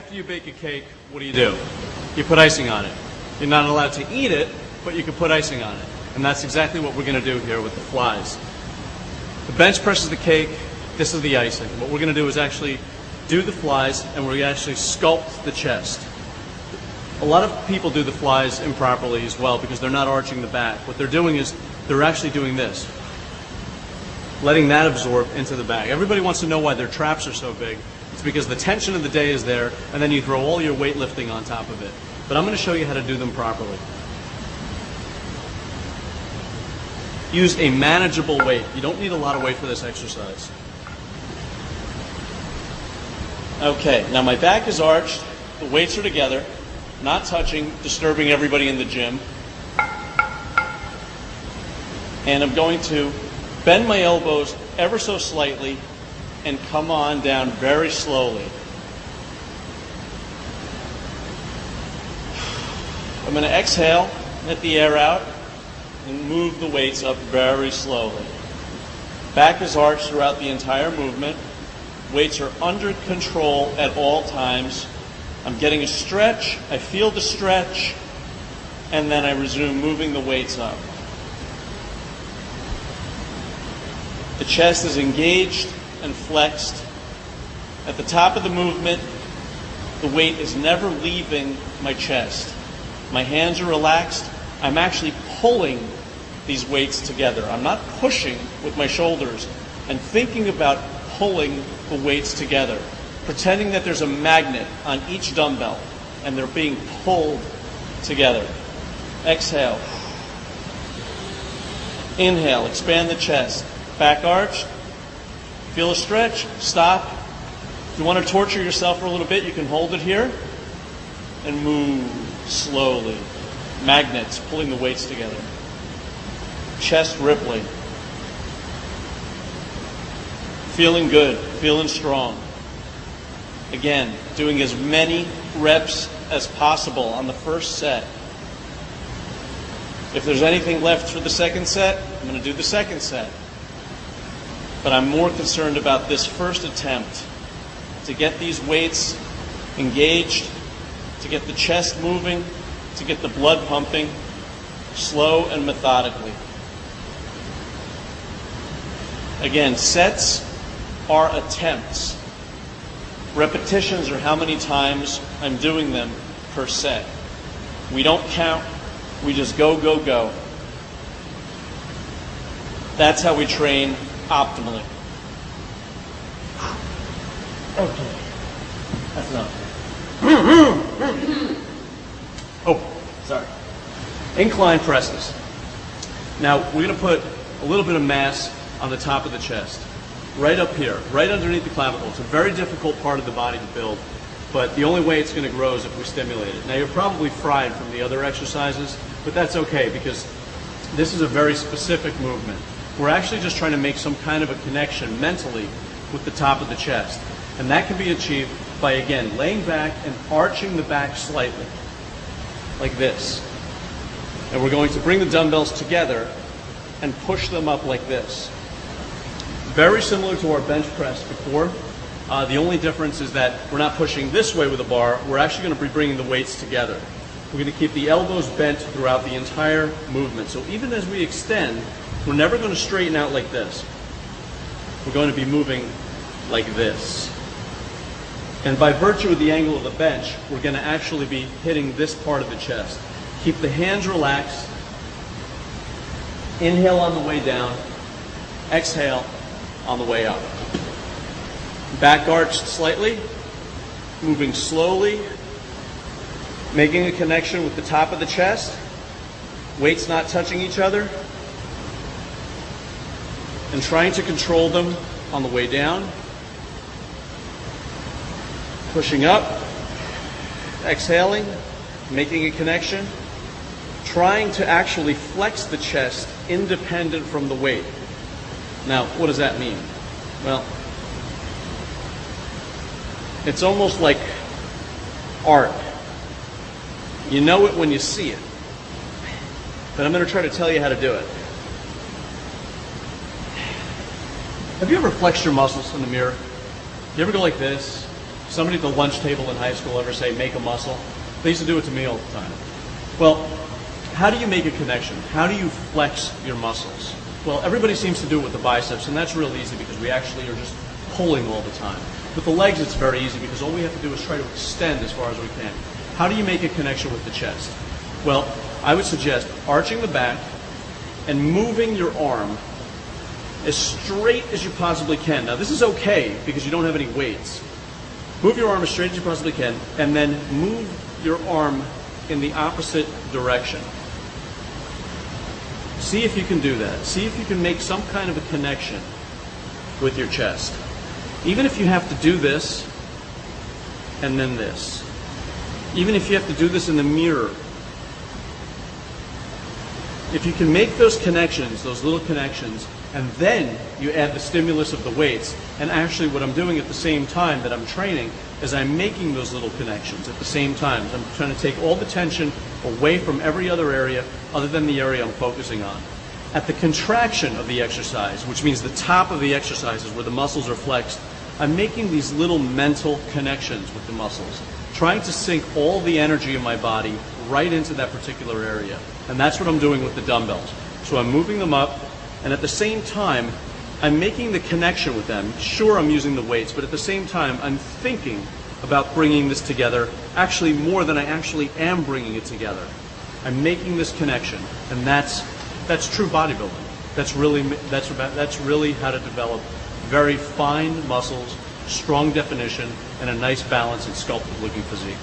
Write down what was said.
After you bake a cake, what do? You put icing on it. You're not allowed to eat it, but you can put icing on it. And that's exactly what we're going to do here with the flies. The bench presses the cake, this is the icing. What we're going to do is actually do the flies, and we're going to actually sculpt the chest. A lot of people do the flies improperly as well because they're not arching the back. What they're doing is they're actually doing this, letting that absorb into the back. Everybody wants to know why their traps are so big. It's because the tension of the day is there, and then you throw all your weightlifting on top of it. But I'm going to show you how to do them properly. Use a manageable weight. You don't need a lot of weight for this exercise. Okay, now my back is arched, the weights are together, not touching, disturbing everybody in the gym. And I'm going to bend my elbows ever so slightly and come on down very slowly. I'm going to exhale, let the air out, and move the weights up very slowly. Back is arched throughout the entire movement. Weights are under control at all times. I'm getting a stretch, I feel the stretch, and then I resume moving the weights up. The chest is engaged and flexed. At the top of the movement, the weight is never leaving my chest. My hands are relaxed. I'm actually pulling these weights together. I'm not pushing with my shoulders. I'm thinking about pulling the weights together, pretending that there's a magnet on each dumbbell and they're being pulled together. Exhale. Inhale, expand the chest. Back arch. Feel a stretch, stop. If you want to torture yourself for a little bit, you can hold it here and move slowly. Magnets, pulling the weights together. Chest rippling. Feeling good, feeling strong. Again, doing as many reps as possible on the first set. If there's anything left for the second set, I'm going to do the second set. But I'm more concerned about this first attempt to get these weights engaged, to get the chest moving, to get the blood pumping, slow and methodically. Again, sets are attempts. Repetitions are how many times I'm doing them per set. We don't count, we just go, go, go. That's how we train optimally. Okay, that's enough. Oh, sorry. Incline presses. Now, we're going to put a little bit of mass on the top of the chest, right up here, right underneath the clavicle. It's a very difficult part of the body to build, but the only way it's going to grow is if we stimulate it. Now, you're probably fried from the other exercises, but that's okay because this is a very specific movement. We're actually just trying to make some kind of a connection mentally with the top of the chest. And that can be achieved by, again, laying back and arching the back slightly, like this. And we're going to bring the dumbbells together and push them up like this. Very similar to our bench press before. The only difference is that we're not pushing this way with a bar. We're actually going to be bringing the weights together. We're going to keep the elbows bent throughout the entire movement. So even as we extend, we're never going to straighten out like this. We're going to be moving like this. And by virtue of the angle of the bench, we're going to actually be hitting this part of the chest. Keep the hands relaxed. Inhale on the way down. Exhale on the way up. Back arched slightly. Moving slowly. Making a connection with the top of the chest. Weights not touching each other. And trying to control them on the way down. Pushing up, exhaling, making a connection. Trying to actually flex the chest independent from the weight. Now, what does that mean? Well, it's almost like art. You know it when you see it. But I'm going to try to tell you how to do it. Have you ever flexed your muscles in the mirror? You ever go like this? somebody at the lunch table in high school ever say, make a muscle? They used to do it to me all the time. Well, how do you make a connection? How do you flex your muscles? Well, everybody seems to do it with the biceps, and that's real easy because we actually are just pulling all the time. With the legs, it's very easy because all we have to do is try to extend as far as we can. How do you make a connection with the chest? Well, I would suggest arching the back and moving your arm as straight as you possibly can. Now, this is okay because you don't have any weights. Move your arm as straight as you possibly can, and then move your arm in the opposite direction. See if you can do that. See if you can make some kind of a connection with your chest. Even if you have to do this and then this. Even if you have to do this in the mirror. If you can make those connections, those little connections, and then you add the stimulus of the weights, and actually what I'm doing at the same time that I'm training is I'm making those little connections at the same time. I'm trying to take all the tension away from every other area other than the area I'm focusing on. At the contraction of the exercise, which means the top of the exercise is where the muscles are flexed, I'm making these little mental connections with the muscles, trying to sink all the energy in my body right into that particular area. And that's what I'm doing with the dumbbells. So I'm moving them up, and at the same time, I'm making the connection with them. Sure, I'm using the weights, but at the same time, I'm thinking about bringing this together, actually more than I actually am bringing it together. I'm making this connection, and that's true bodybuilding. That's really how to develop very fine muscles, strong definition, and a nice balance and sculpted looking physique.